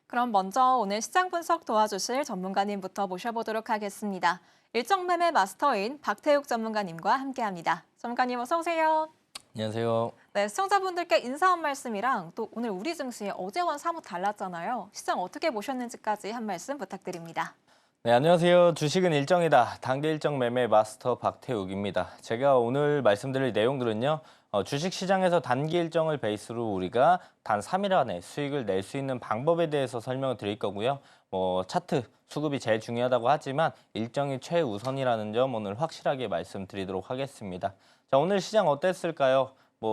그럼 먼저 오늘 시장 분석 도와주실 전문가님부터 모셔보도록 하겠습니다. 일정 매매 마스터인 박태욱 전문가님과 함께합니다. 전문가님 어서 오세요. 안녕하세요. 네, 시청자분들께 인사 한 말씀이랑 또 오늘 우리 증시 어제와는 사뭇 달랐잖아요. 시장 어떻게 보셨는지까지 한 말씀 부탁드립니다. 네, 안녕하세요. 주식은 일정이다. 단기 일정 매매 마스터 박태욱입니다. 제가 오늘 말씀드릴 내용들은요. 주식 시장에서 단기 일정을 베이스로 우리가 단 3일 안에 수익을 낼 수 있는 방법에 대해서 설명을 드릴 거고요. 차트, 수급이 제일 중요하다고 하지만 일정이 최우선이라는 점 오늘 확실하게 말씀드리도록 하겠습니다. 자, 오늘 시장 어땠을까요?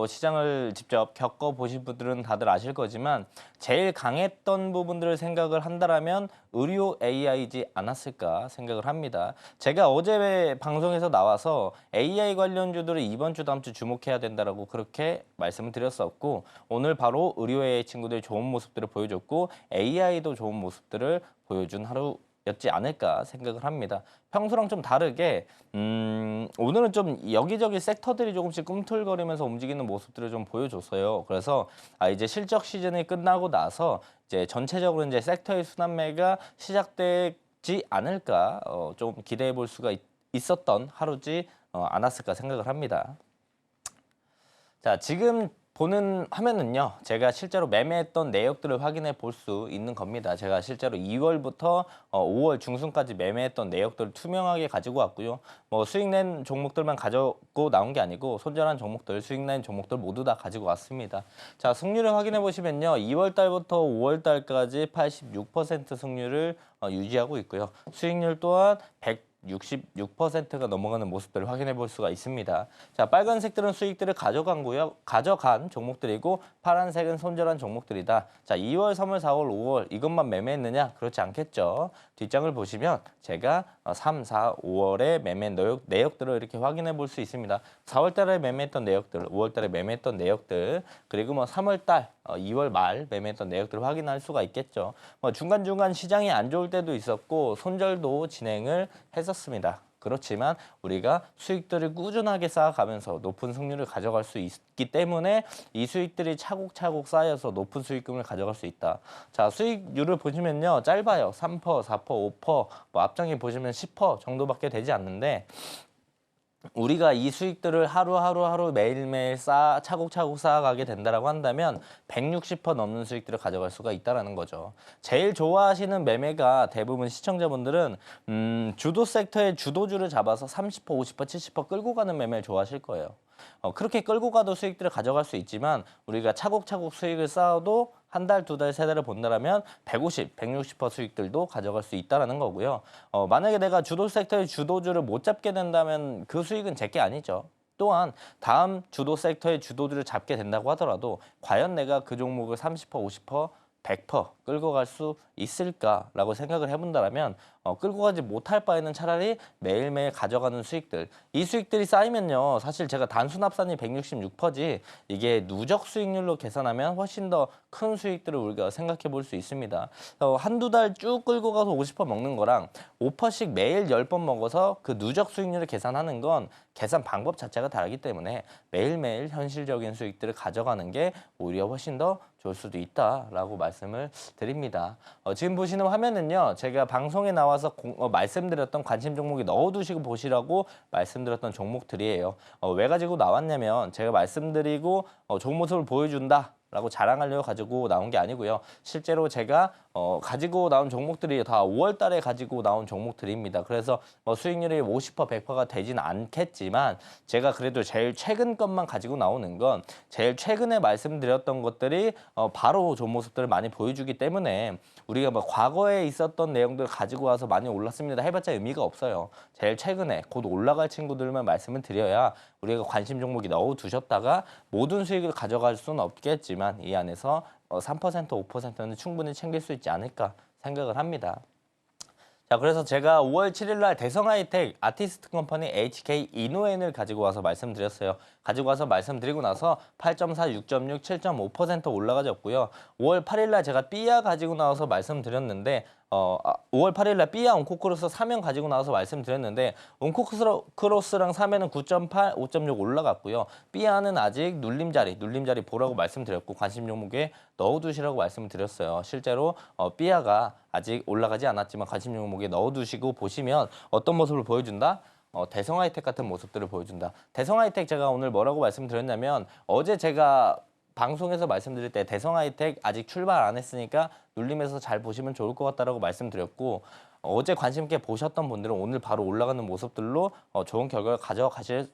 시장을 직접 겪어보신 분들은 다들 아실 거지만 제일 강했던 부분들을 생각을 한다라면 의료 AI이지 않았을까 생각을 합니다. 제가 어제 방송에서 나와서 AI 관련주들을 이번 주 다음 주 주목해야 된다라고 그렇게 말씀을 드렸었고 오늘 바로 의료 AI 친구들 좋은 모습들을 보여줬고 AI도 좋은 모습들을 보여준 하루였지 않을까 생각을 합니다. 평소랑 좀 다르게 오늘은 좀 여기저기 섹터들이 조금씩 꿈틀거리면서 움직이는 모습들을 좀 보여줬어요. 그래서 이제 실적 시즌이 끝나고 나서 이제 전체적으로 이제 섹터의 순환매가 시작되지 않을까 좀 기대해 볼 수가 있었던 하루지 않았을까 생각을 합니다. 자, 지금 보는 화면은요. 제가 실제로 매매했던 내역들을 확인해 볼 수 있는 겁니다. 제가 실제로 2월부터 5월 중순까지 매매했던 내역들을 투명하게 가지고 왔고요. 수익 낸 종목들만 가지고 나온 게 아니고 손절한 종목들, 수익 낸 종목들 모두 다 가지고 왔습니다. 자, 승률을 확인해 보시면요. 2월 달부터 5월 달까지 86% 승률을 유지하고 있고요. 수익률 또한 66%가 넘어가는 모습들을 확인해 볼 수가 있습니다. 자, 빨간색들은 수익들을 가져간 종목들이고 파란색은 손절한 종목들이다. 자, 2월, 3월, 4월, 5월 이것만 매매했느냐? 그렇지 않겠죠. 뒷장을 보시면 제가 3, 4, 5월에 매매 내역들을 이렇게 확인해 볼 수 있습니다. 4월 달에 매매했던 내역들, 5월 달에 매매했던 내역들, 그리고 3월 달, 2월 말 매매했던 내역들을 확인할 수가 있겠죠. 중간중간 시장이 안 좋을 때도 있었고 손절도 진행을 했었습니다. 그렇지만 우리가 수익들을 꾸준하게 쌓아가면서 높은 승률을 가져갈 수 있기 때문에 이 수익들이 차곡차곡 쌓여서 높은 수익금을 가져갈 수 있다. 자, 수익률을 보시면요. 짧아요. 3%, 4%, 5%, 앞장에 보시면 10% 정도밖에 되지 않는데 우리가 이 수익들을 하루 매일매일 차곡차곡 쌓아가게 된다라고 한다면 160% 넘는 수익들을 가져갈 수가 있다라는 거죠. 제일 좋아하시는 매매가 대부분 시청자분들은 주도 섹터의 주도주를 잡아서 30%, 50%, 70% 끌고 가는 매매를 좋아하실 거예요. 그렇게 끌고 가도 수익들을 가져갈 수 있지만 우리가 차곡차곡 수익을 쌓아도 한 달, 두 달, 세 달을 본다라면 150, 160% 수익들도 가져갈 수 있다라는 거고요. 만약에 내가 주도 섹터의 주도주를 못 잡게 된다면 그 수익은 제게 아니죠. 또한 다음 주도 섹터의 주도주를 잡게 된다고 하더라도 과연 내가 그 종목을 30%, 50%, 100% 끌고 갈 수 있을까라고 생각을 해본다면 끌고 가지 못할 바에는 차라리 매일매일 가져가는 수익들. 이 수익들이 쌓이면요. 사실 제가 단순 합산이 166%지 이게 누적 수익률로 계산하면 훨씬 더 큰 수익들을 우리가 생각해 볼 수 있습니다. 한두 달 쭉 끌고 가서 50% 먹는 거랑 5%씩 매일 10번 먹어서 그 누적 수익률을 계산하는 건 계산 방법 자체가 다르기 때문에 매일매일 현실적인 수익들을 가져가는 게 오히려 훨씬 더 좋을 수도 있다라고 말씀을 드립니다. 지금 보시는 화면은요. 제가 방송에 나와서 말씀드렸던 관심 종목이 넣어두시고 보시라고 말씀드렸던 종목들이에요. 왜 가지고 나왔냐면 제가 말씀드리고 좋은 모습을 보여준다. 라고 자랑하려고 가지고 나온 게 아니고요. 실제로 제가 가지고 나온 종목들이 다 5월 달에 가지고 나온 종목들입니다. 그래서 수익률이 50%, 100%가 되진 않겠지만 제가 그래도 제일 최근 것만 가지고 나오는 건 제일 최근에 말씀드렸던 것들이 바로 좋은 모습들을 많이 보여주기 때문에 우리가 과거에 있었던 내용들 가지고 와서 많이 올랐습니다 해봤자 의미가 없어요. 제일 최근에 곧 올라갈 친구들만 말씀을 드려야 우리가 관심 종목이 넣어두셨다가 모든 수익을 가져갈 수는 없겠지만 이 안에서 3%, 5%는 충분히 챙길 수 있지 않을까 생각을 합니다. 자, 그래서 제가 5월 7일 날 대성하이텍 아티스트 컴퍼니 HK 이노엔을 가지고 와서 말씀드렸어요. 가지고 와서 말씀드리고 나서 8.4, 6.6, 7.5% 올라가졌고요. 5월 8일 날 제가 삐아 가지고 나와서 말씀드렸는데 5월 8일 날 삐아 온코크로스 사면 가지고 나와서 말씀드렸는데 온코크로스랑 사면은 9.8, 5.6 올라갔고요. 삐아는 아직 눌림자리 보라고 말씀드렸고 관심 종목에 넣어두시라고 말씀을 드렸어요. 실제로 삐아가 아직 올라가지 않았지만 관심 종목에 넣어두시고 보시면 어떤 모습을 보여준다? 대성하이텍 같은 모습들을 보여준다. 대성하이텍 제가 오늘 뭐라고 말씀드렸냐면 어제 제가 방송에서 말씀드릴 때 대성하이텍 아직 출발 안 했으니까 눌림에서 잘 보시면 좋을 것 같다라고 말씀드렸고 어제 관심 있게 보셨던 분들은 오늘 바로 올라가는 모습들로 좋은 결과를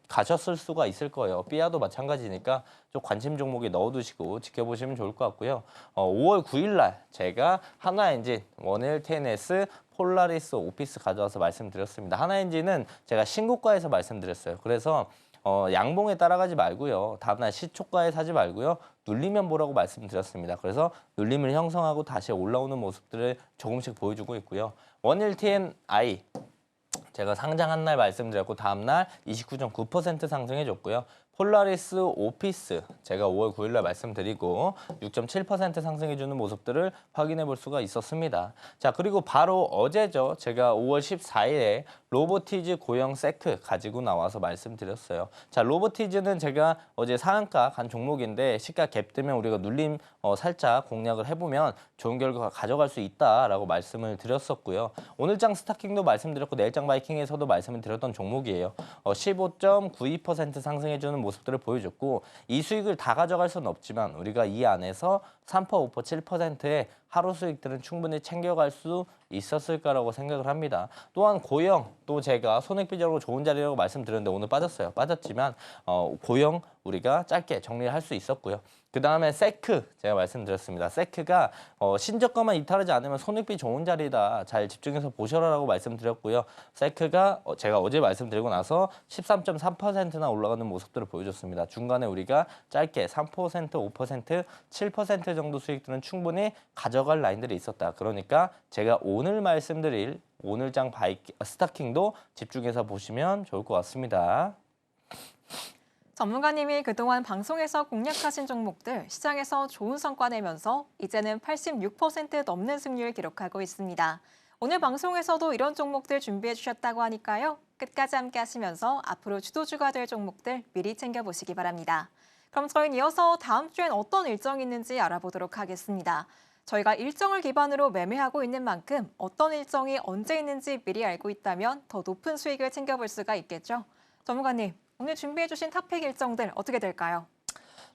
가셨을 수가 있을 거예요. 삐아도 마찬가지니까 좀 관심 종목에 넣어두시고 지켜보시면 좋을 것 같고요. 5월 9일 날 제가 하나엔진, 원일 TNS, 폴라리스, 오피스 가져와서 말씀드렸습니다. 하나엔진은 제가 신고가에서 말씀드렸어요. 그래서 양봉에 따라가지 말고요. 다음날 시초가에 사지 말고요. 눌리면 보라고 말씀드렸습니다. 그래서 눌림을 형성하고 다시 올라오는 모습들을 조금씩 보여주고 있고요. 원일 TNI 제가 상장한 날 말씀드렸고 다음날 29.9% 상승해줬고요. 폴라리스 오피스 제가 5월 9일 날 말씀드리고 6.7% 상승해주는 모습들을 확인해 볼 수가 있었습니다. 자, 그리고 바로 어제죠. 제가 5월 14일에 로보티즈 고형 세크 가지고 나와서 말씀드렸어요. 자, 로보티즈는 제가 어제 상한가 간 종목인데 시가 갭 뜨면 우리가 눌림 살짝 공략을 해보면 좋은 결과 가져갈 수 있다라고 말씀을 드렸었고요. 오늘장 스타킹도 말씀드렸고 내일장 바이킹에서도 말씀을 드렸던 종목이에요. 15.92% 상승해주는 모습들을 보여줬고 이 수익을 다 가져갈 수는 없지만 우리가 이 안에서 3%, 5%, 7%의 하루 수익들은 충분히 챙겨갈 수 있었을까라고 생각을 합니다. 또한 고영, 또 제가 손익비적으로 좋은 자리라고 말씀드렸는데 오늘 빠졌어요. 빠졌지만 고영 우리가 짧게 정리를 할 수 있었고요. 그 다음에 세크 제가 말씀드렸습니다. 세크가 신저가만 이탈하지 않으면 손익비 좋은 자리다. 잘 집중해서 보셔라라고 말씀드렸고요. 세크가 제가 어제 말씀드리고 나서 13.3%나 올라가는 모습들을 보여줬습니다. 중간에 우리가 짧게 3%, 5%, 7% 정도 수익들은 충분히 가져갈 라인들이 있었다. 그러니까 제가 오늘 말씀드릴 오늘장 스타킹도 집중해서 보시면 좋을 것 같습니다. 전문가님이 그동안 방송에서 공략하신 종목들 시장에서 좋은 성과 내면서 이제는 86% 넘는 승률 기록하고 있습니다. 오늘 방송에서도 이런 종목들 준비해 주셨다고 하니까요. 끝까지 함께 하시면서 앞으로 주도주가 될 종목들 미리 챙겨보시기 바랍니다. 그럼 저희는 이어서 다음 주엔 어떤 일정이 있는지 알아보도록 하겠습니다. 저희가 일정을 기반으로 매매하고 있는 만큼 어떤 일정이 언제 있는지 미리 알고 있다면 더 높은 수익을 챙겨볼 수가 있겠죠. 전문가님, 오늘 준비해주신 탑픽 일정들 어떻게 될까요?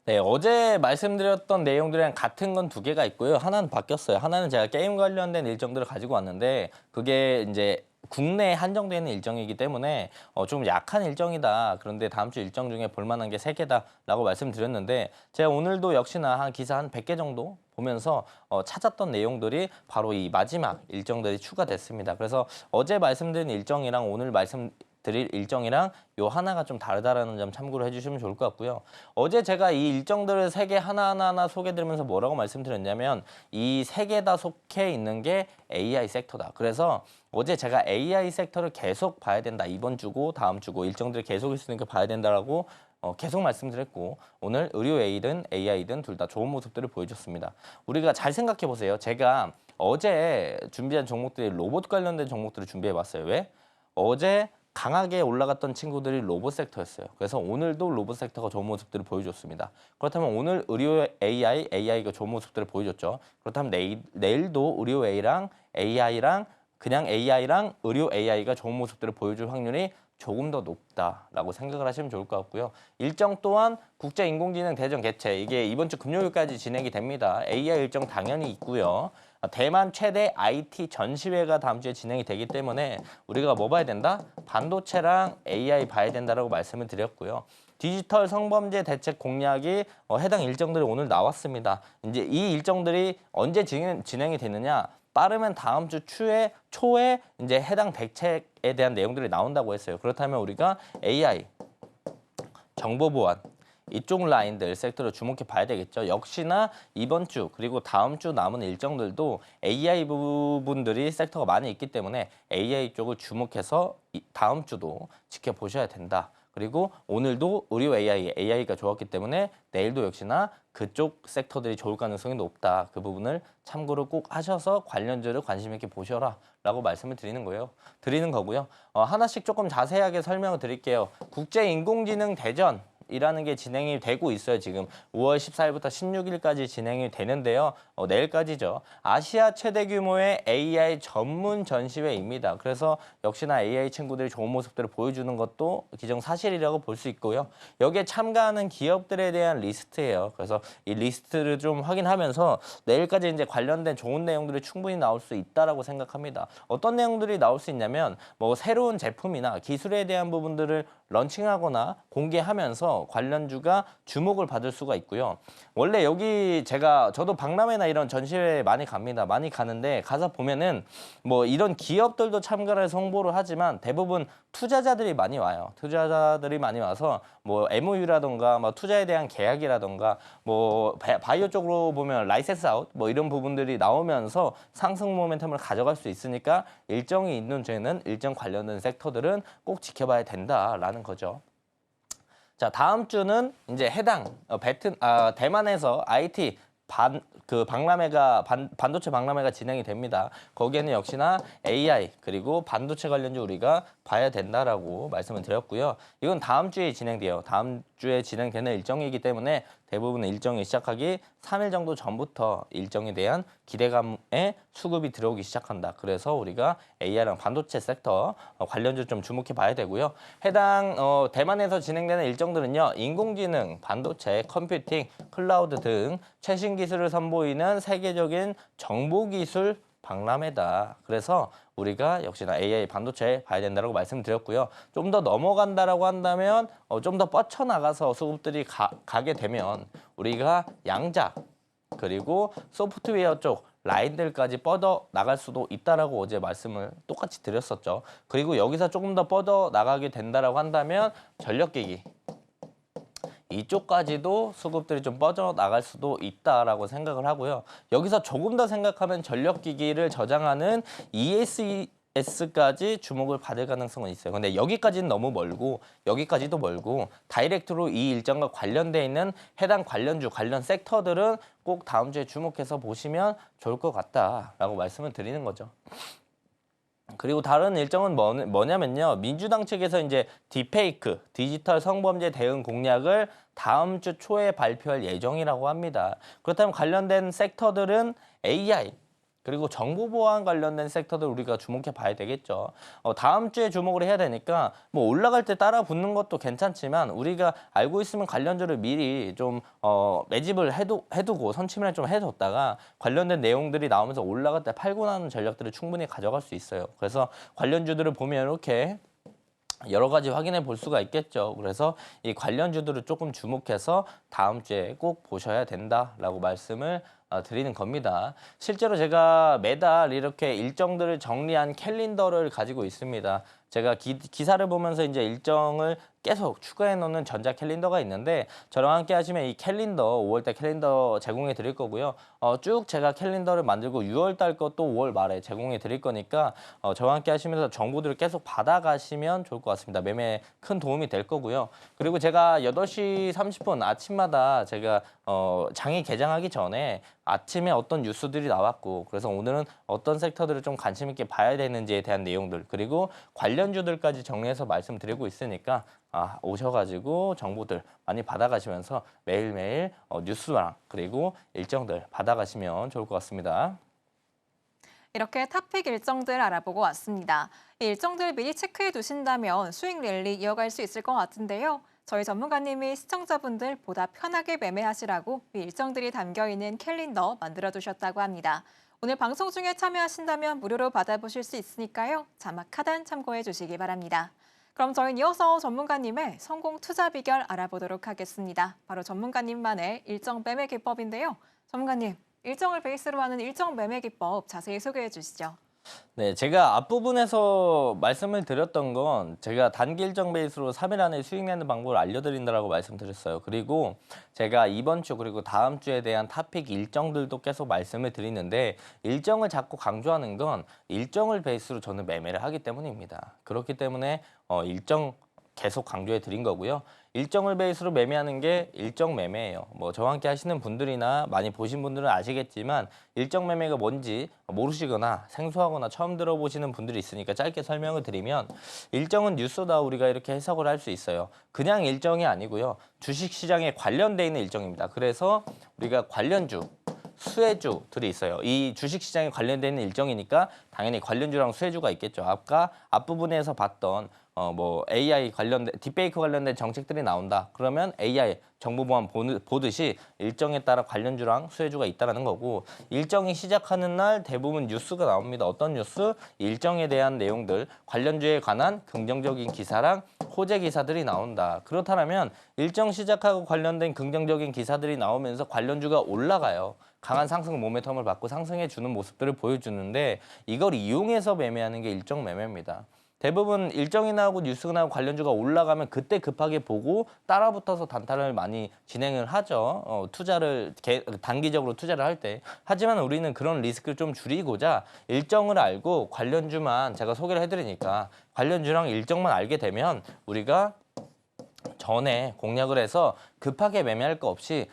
네, 어제 말씀드렸던 내용들이랑 같은 건 두 개가 있고요. 하나는 바뀌었어요. 하나는 제가 게임 관련된 일정들을 가지고 왔는데 그게 이제 국내에 한정되는 일정이기 때문에 좀 약한 일정이다. 그런데 다음 주 일정 중에 볼만한 게 3개다라고 말씀드렸는데 제가 오늘도 역시나 한 기사 한 100개 정도 보면서 찾았던 내용들이 바로 이 마지막 일정들이 추가됐습니다. 그래서 어제 말씀드린 일정이랑 오늘 말씀드릴 일정이랑 요 하나가 좀 다르다라는 점 참고를 해주시면 좋을 것 같고요. 어제 제가 이 일정들을 3개 하나하나 소개드리면서 뭐라고 말씀드렸냐면 이 3개 다 속해 있는 게 AI 섹터다. 그래서 어제 제가 AI 섹터를 계속 봐야 된다. 이번 주고 다음 주고 일정들이 계속 있으니까 봐야 된다라고 계속 말씀드렸고 오늘 의료 A든 AI든 둘 다 좋은 모습들을 보여줬습니다. 우리가 잘 생각해 보세요. 제가 어제 준비한 종목들이 로봇 관련된 종목들을 준비해봤어요. 왜? 어제 강하게 올라갔던 친구들이 로봇 섹터였어요. 그래서 오늘도 로봇 섹터가 좋은 모습들을 보여줬습니다. 그렇다면 오늘 의료 AI가 좋은 모습들을 보여줬죠. 그렇다면 내일도 의료 A랑 AI랑 그냥 AI랑 의료 AI가 좋은 모습들을 보여줄 확률이 조금 더 높다라고 생각을 하시면 좋을 것 같고요. 일정 또한 국제인공지능 대전 개최 이게 이번 주 금요일까지 진행이 됩니다. AI 일정 당연히 있고요. 대만 최대 IT 전시회가 다음 주에 진행이 되기 때문에 우리가 뭐 봐야 된다? 반도체랑 AI 봐야 된다라고 말씀을 드렸고요. 디지털 성범죄 대책 공약이 해당 일정들이 오늘 나왔습니다. 이제 이 일정들이 언제 진행이 되느냐? 빠르면 다음 주 초에 이제 해당 대책에 대한 내용들이 나온다고 했어요. 그렇다면 우리가 AI, 정보 보안 이쪽 라인들 섹터를 주목해 봐야 되겠죠. 역시나 이번 주 그리고 다음 주 남은 일정들도 AI 부분들이 섹터가 많이 있기 때문에 AI 쪽을 주목해서 다음 주도 지켜보셔야 된다. 그리고 오늘도 의료 AI가 좋았기 때문에 내일도 역시나 그쪽 섹터들이 좋을 가능성이 높다. 그 부분을 참고로 꼭 하셔서 관련주를 관심 있게 보셔라 라고 말씀을 드리는 거고요. 하나씩 조금 자세하게 설명을 드릴게요. 국제인공지능 대전 이라는 게 진행이 되고 있어요. 지금 5월 14일부터 16일까지 진행이 되는데요. 내일까지죠. 아시아 최대 규모의 AI 전문 전시회입니다. 그래서 역시나 AI 친구들이 좋은 모습들을 보여주는 것도 기정사실이라고 볼 수 있고요. 여기에 참가하는 기업들에 대한 리스트예요. 그래서 이 리스트를 좀 확인하면서 내일까지 이제 관련된 좋은 내용들이 충분히 나올 수 있다라고 생각합니다. 어떤 내용들이 나올 수 있냐면 뭐 새로운 제품이나 기술에 대한 부분들을 런칭하거나 공개하면서 관련주가 주목을 받을 수가 있고요. 원래 여기 저도 박람회나 이런 전시회 많이 갑니다. 많이 가는데 가서 보면은 뭐 이런 기업들도 참가를 해서 홍보를 하지만 대부분 투자자들이 많이 와요. 투자자들이 많이 와서 뭐 MOU라던가 뭐 투자에 대한 계약이라던가 뭐 바이오 쪽으로 보면 라이센스 아웃 뭐 이런 부분들이 나오면서 상승 모멘텀을 가져갈 수 있으니까 일정이 있는 죄는 일정 관련된 섹터들은 꼭 지켜봐야 된다라는 거죠. 자, 다음 주는 이제 해당 대만에서 IT 반도체 박람회가 진행이 됩니다. 거기에는 역시나 AI 그리고 반도체 관련주 우리가 봐야 된다라고 말씀을 드렸고요. 이건 다음 주에 진행돼요. 다음 주에 진행되는 일정이기 때문에 대부분 일정이 시작하기 3일 정도 전부터 일정에 대한 기대감에 수급이 들어오기 시작한다. 그래서 우리가 AI랑 반도체 섹터 관련주 좀 주목해 봐야 되고요. 해당 대만에서 진행되는 일정들은요. 인공지능, 반도체, 컴퓨팅, 클라우드 등 최신 기술을 선보이는 세계적인 정보기술 박람회다. 그래서 우리가 역시나 AI 반도체 봐야 된다고 말씀드렸고요. 좀 더 넘어간다라고 한다면 좀 더 뻗쳐나가서 수급들이 가게 되면 우리가 양자 그리고 소프트웨어 쪽 라인들까지 뻗어 나갈 수도 있다라고 어제 말씀을 똑같이 드렸었죠. 그리고 여기서 조금 더 뻗어 나가게 된다라고 한다면 전력기기 이쪽까지도 수급들이 좀 뻗어나갈 수도 있다라고 생각을 하고요. 여기서 조금 더 생각하면 전력기기를 저장하는 ESS까지 주목을 받을 가능성은 있어요. 근데 여기까지는 너무 멀고 여기까지도 멀고 다이렉트로 이 일정과 관련돼 있는 해당 관련주, 관련 섹터들은 꼭 다음 주에 주목해서 보시면 좋을 것 같다라고 말씀을 드리는 거죠. 그리고 다른 일정은 뭐냐면요. 민주당 측에서 이제 딥페이크, 디지털 성범죄 대응 공약을 다음 주 초에 발표할 예정이라고 합니다. 그렇다면 관련된 섹터들은 AI, 그리고 정보보안 관련된 섹터들 우리가 주목해 봐야 되겠죠. 다음 주에 주목을 해야 되니까 뭐 올라갈 때 따라 붙는 것도 괜찮지만 우리가 알고 있으면 관련주를 미리 좀 매집을 해두고 선침을 좀 해뒀다가 관련된 내용들이 나오면서 올라갈 때 팔고 나는 전략들을 충분히 가져갈 수 있어요. 그래서 관련주들을 보면 이렇게 여러 가지 확인해 볼 수가 있겠죠. 그래서 이 관련주들을 조금 주목해서 다음 주에 꼭 보셔야 된다라고 말씀을 드리는 겁니다. 실제로 제가 매달 이렇게 일정들을 정리한 캘린더를 가지고 있습니다. 제가 기사를 보면서 이제 일정을 계속 추가해 놓는 전자 캘린더가 있는데 저랑 함께 하시면 이 캘린더 5월달 캘린더 제공해 드릴 거고요. 쭉 제가 캘린더를 만들고 6월달 것도 5월 말에 제공해 드릴 거니까 저와 함께 하시면서 정보들을 계속 받아가시면 좋을 것 같습니다. 매매에 큰 도움이 될 거고요. 그리고 제가 8시 30분 아침마다 제가 장이 개장하기 전에 아침에 어떤 뉴스들이 나왔고 그래서 오늘은 어떤 섹터들을 좀 관심 있게 봐야 되는지에 대한 내용들 그리고 관련주들까지 정리해서 말씀드리고 있으니까 오셔가지고 정보들 많이 받아가시면서 매일매일 뉴스랑 그리고 일정들 받아가시면 좋을 것 같습니다. 이렇게 탑픽 일정들 알아보고 왔습니다. 이 일정들 미리 체크해 두신다면 수익 랠리 이어갈 수 있을 것 같은데요. 저희 전문가님이 시청자분들 보다 편하게 매매하시라고 이 일정들이 담겨있는 캘린더 만들어두셨다고 합니다. 오늘 방송 중에 참여하신다면 무료로 받아보실 수 있으니까요. 자막 하단 참고해 주시기 바랍니다. 그럼 저희는 이어서 전문가님의 성공 투자 비결 알아보도록 하겠습니다. 바로 전문가님만의 일정 매매 기법인데요. 전문가님, 일정을 베이스로 하는 일정 매매 기법 자세히 소개해 주시죠. 네, 제가 앞부분에서 말씀을 드렸던 건 제가 단기 일정 베이스로 3일 안에 수익 내는 방법을 알려드린다라고 말씀드렸어요. 그리고 제가 이번 주 그리고 다음 주에 대한 탑픽 일정들도 계속 말씀을 드리는데 일정을 자꾸 강조하는 건 일정을 베이스로 저는 매매를 하기 때문입니다. 그렇기 때문에 일정 계속 강조해 드린 거고요. 일정을 베이스로 매매하는 게 일정 매매예요. 뭐 저와 함께 하시는 분들이나 많이 보신 분들은 아시겠지만 일정 매매가 뭔지 모르시거나 생소하거나 처음 들어보시는 분들이 있으니까 짧게 설명을 드리면 일정은 뉴스다 우리가 이렇게 해석을 할 수 있어요. 그냥 일정이 아니고요. 주식시장에 관련돼 있는 일정입니다. 그래서 우리가 관련주 수혜주들이 있어요. 이 주식시장에 관련돼 있는 일정이니까 당연히 관련주랑 수혜주가 있겠죠. 아까 앞부분에서 봤던 뭐 AI 관련된 딥페이크 관련된 정책들이 나온다. 그러면 AI 정보보안 보듯이 일정에 따라 관련주랑 수혜주가 있다라는 거고 일정이 시작하는 날 대부분 뉴스가 나옵니다. 어떤 뉴스? 일정에 대한 내용들, 관련주에 관한 긍정적인 기사랑 호재 기사들이 나온다. 그렇다면 일정 시작하고 관련된 긍정적인 기사들이 나오면서 관련주가 올라가요. 강한 상승 모멘텀을 받고 상승해 주는 모습들을 보여주는데 이걸 이용해서 매매하는 게 일정 매매입니다. 대부분 일정이 나오고 뉴스가 나오고 관련주가 올라가면 그때 급하게 보고 따라붙어서 단타를 많이 진행을 하죠. 단기적으로 투자를 할 때. 하지만 우리는 그런 리스크를 좀 줄이고자 일정을 알고 관련주만 제가 소개를 해드리니까 관련주랑 일정만 알게 되면 우리가 전에 공략을 해서 급하게 매매할 거 없이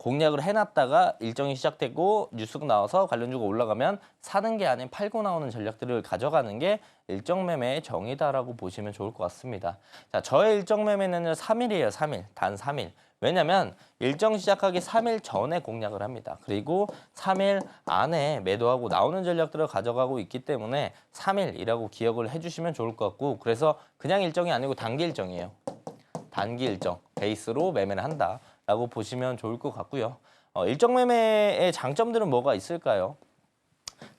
공략을 해놨다가 일정이 시작되고 뉴스가 나와서 관련주가 올라가면 사는 게 아닌 팔고 나오는 전략들을 가져가는 게 일정 매매의 정의다라고 보시면 좋을 것 같습니다. 자, 저의 일정 매매는 3일이에요. 3일. 단 3일. 왜냐면 일정 시작하기 3일 전에 공략을 합니다. 그리고 3일 안에 매도하고 나오는 전략들을 가져가고 있기 때문에 3일이라고 기억을 해주시면 좋을 것 같고 그래서 그냥 일정이 아니고 단기 일정이에요. 단기 일정 베이스로 매매를 한다라고 보시면 좋을 것 같고요. 일정 매매의 장점들은 뭐가 있을까요?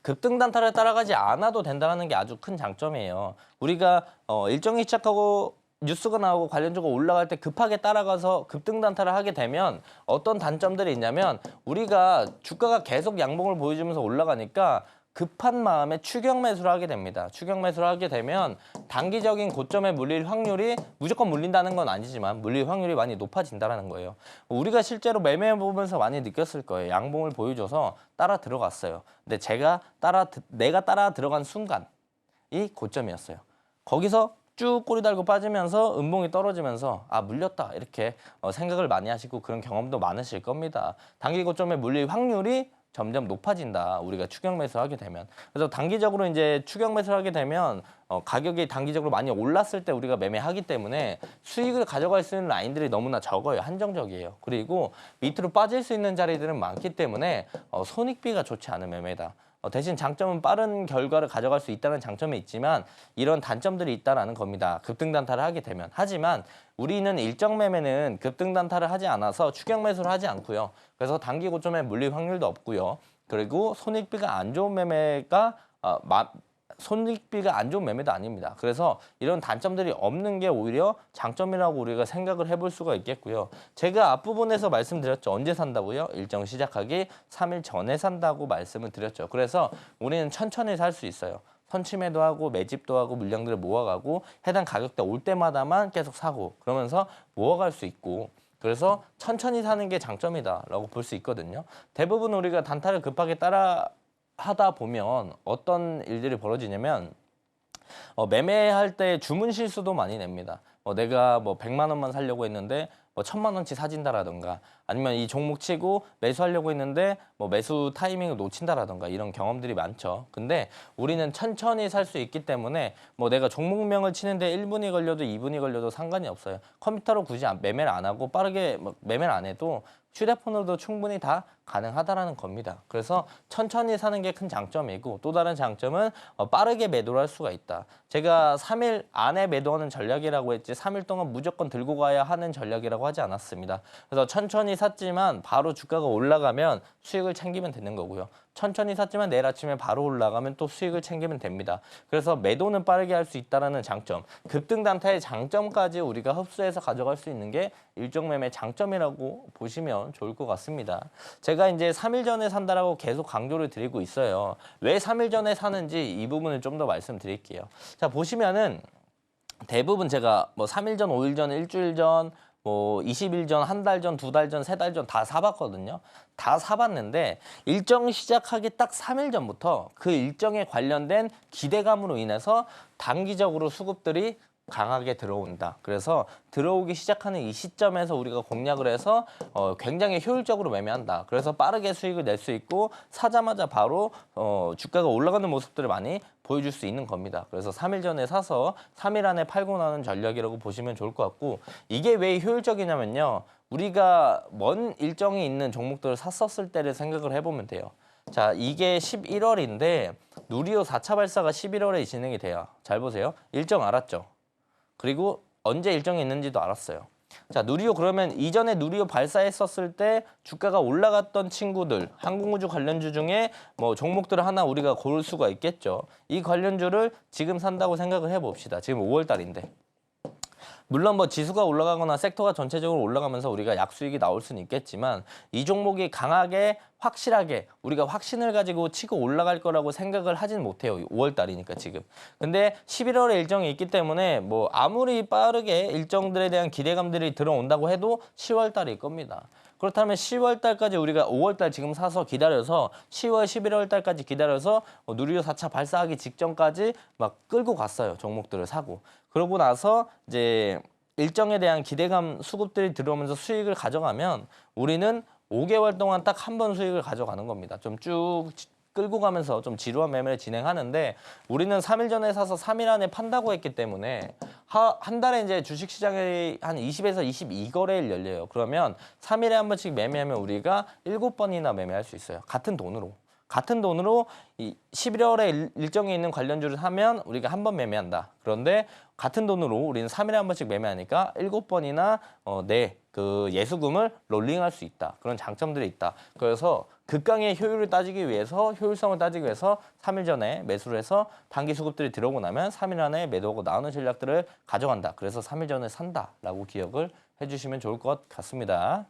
급등 단타를 따라가지 않아도 된다는 게 아주 큰 장점이에요. 우리가 일정이 시작하고 뉴스가 나오고 관련주가 올라갈 때 급하게 따라가서 급등 단타를 하게 되면 어떤 단점들이 있냐면 우리가 주가가 계속 양봉을 보여주면서 올라가니까 급한 마음에 추격 매수를 하게 됩니다. 추격 매수를 하게 되면 단기적인 고점에 물릴 확률이 무조건 물린다는 건 아니지만 물릴 확률이 많이 높아진다는 거예요. 우리가 실제로 매매해 보면서 많이 느꼈을 거예요. 양봉을 보여줘서 따라 들어갔어요. 근데 내가 따라 들어간 순간이 고점이었어요. 거기서 쭉 꼬리 달고 빠지면서 음봉이 떨어지면서 아 물렸다 이렇게 생각을 많이 하시고 그런 경험도 많으실 겁니다. 단기 고점에 물릴 확률이 점점 높아진다. 우리가 추격 매수하게 되면. 그래서 단기적으로 이제 추격 매수를 하게 되면 가격이 단기적으로 많이 올랐을 때 우리가 매매하기 때문에 수익을 가져갈 수 있는 라인들이 너무나 적어요. 한정적이에요. 그리고 밑으로 빠질 수 있는 자리들은 많기 때문에 손익비가 좋지 않은 매매다. 대신 장점은 빠른 결과를 가져갈 수 있다는 장점이 있지만 이런 단점들이 있다는 겁니다. 급등 단타를 하게 되면. 하지만 우리는 일정 매매는 급등 단타를 하지 않아서 추격 매수를 하지 않고요. 그래서 단기 고점에 물릴 확률도 없고요. 그리고 손익비가 안 좋은 매매가 손익비가 안 좋은 매매도 아닙니다. 그래서 이런 단점들이 없는 게 오히려 장점이라고 우리가 생각을 해볼 수가 있겠고요. 제가 앞부분에서 말씀드렸죠. 언제 산다고요? 일정 시작하기 3일 전에 산다고 말씀을 드렸죠. 그래서 우리는 천천히 살 수 있어요. 선취매도 하고 매집도 하고 물량들을 모아가고 해당 가격대 올 때마다만 계속 사고 그러면서 모아갈 수 있고 그래서 천천히 사는 게 장점이다라고 볼 수 있거든요. 대부분 우리가 단타를 급하게 따라 하다 보면 어떤 일들이 벌어지냐면 매매할 때 주문 실수도 많이 냅니다. 내가 100만 원만 살려고 했는데 1000만 원치 사진다라든가 아니면 이 종목 치고 매수하려고 했는데 매수 타이밍을 놓친다라든가 이런 경험들이 많죠. 근데 우리는 천천히 살 수 있기 때문에 내가 종목명을 치는데 1분이 걸려도 2분이 걸려도 상관이 없어요. 컴퓨터로 굳이 매매를 안 하고 빠르게 매매를 안 해도 휴대폰으로도 충분히 다 가능하다라는 겁니다. 그래서 천천히 사는 게 큰 장점이고 또 다른 장점은 빠르게 매도를 할 수가 있다. 제가 3일 안에 매도하는 전략이라고 했지 3일 동안 무조건 들고 가야 하는 전략이라고 하지 않았습니다. 그래서 천천히 샀지만 바로 주가가 올라가면 수익을 챙기면 되는 거고요. 천천히 샀지만 내일 아침에 바로 올라가면 또 수익을 챙기면 됩니다. 그래서 매도는 빠르게 할 수 있다는 장점, 급등 단타의 장점까지 우리가 흡수해서 가져갈 수 있는 게 일정 매매 장점이라고 보시면 좋을 것 같습니다. 제가 이제 3일 전에 산다라고 계속 강조를 드리고 있어요. 왜 3일 전에 사는지 이 부분을 좀 더 말씀드릴게요. 자, 보시면은 대부분 제가 3일 전, 5일 전, 일주일 전, 20일 전, 한 달 전, 두 달 전, 세 달 전 다 사봤거든요. 다 사봤는데 일정 시작하기 딱 3일 전부터 그 일정에 관련된 기대감으로 인해서 단기적으로 수급들이 강하게 들어온다. 그래서 들어오기 시작하는 이 시점에서 우리가 공략을 해서 굉장히 효율적으로 매매한다. 그래서 빠르게 수익을 낼 수 있고 사자마자 바로 주가가 올라가는 모습들을 많이 보여줄 수 있는 겁니다. 그래서 3일 전에 사서 3일 안에 팔고 나는 전략이라고 보시면 좋을 것 같고 이게 왜 효율적이냐면요. 우리가 먼 일정이 있는 종목들을 샀었을 때를 생각을 해보면 돼요. 자, 이게 11월인데 누리호 4차 발사가 11월에 진행이 돼요. 잘 보세요. 일정 알았죠? 그리고 언제 일정이 있는지도 알았어요. 자, 누리호 그러면 이전에 누리호 발사했었을 때 주가가 올라갔던 친구들, 항공우주 관련주 중에 뭐 종목들을 하나 우리가 고를 수가 있겠죠. 이 관련주를 지금 산다고 생각을 해봅시다. 지금 5월 달인데. 물론 뭐 지수가 올라가거나 섹터가 전체적으로 올라가면서 우리가 약수익이 나올 수는 있겠지만 이 종목이 강하게 확실하게 우리가 확신을 가지고 치고 올라갈 거라고 생각을 하진 못해요. 5월 달이니까 지금. 근데 11월에 일정이 있기 때문에 뭐 아무리 빠르게 일정들에 대한 기대감들이 들어온다고 해도 10월 달일 겁니다. 그렇다면 10월 달까지 우리가 5월 달 지금 사서 기다려서 10월, 11월 달까지 기다려서 누리호 4차 발사하기 직전까지 막 끌고 갔어요. 종목들을 사고. 그러고 나서 이제 일정에 대한 기대감 수급들이 들어오면서 수익을 가져가면 우리는 5개월 동안 딱 한 번 수익을 가져가는 겁니다. 좀 쭉 끌고 가면서 좀 지루한 매매를 진행하는데 우리는 3일 전에 사서 3일 안에 판다고 했기 때문에 한 달에 이제 주식시장이 한 20에서 22거래일 열려요. 그러면 3일에 한 번씩 매매하면 우리가 7번이나 매매할 수 있어요. 같은 돈으로. 같은 돈으로 이 11월에 일정이 있는 관련주를 사면 우리가 한 번 매매한다. 그런데 같은 돈으로 우리는 3일에 한 번씩 매매하니까 7번이나 그 예수금을 롤링할 수 있다. 그런 장점들이 있다. 그래서 극강의 효율을 따지기 위해서 효율성을 따지기 위해서 3일 전에 매수를 해서 단기 수급들이 들어오고 나면 3일 안에 매도하고 나오는 전략들을 가져간다. 그래서 3일 전에 산다라고 기억을 해주시면 좋을 것 같습니다.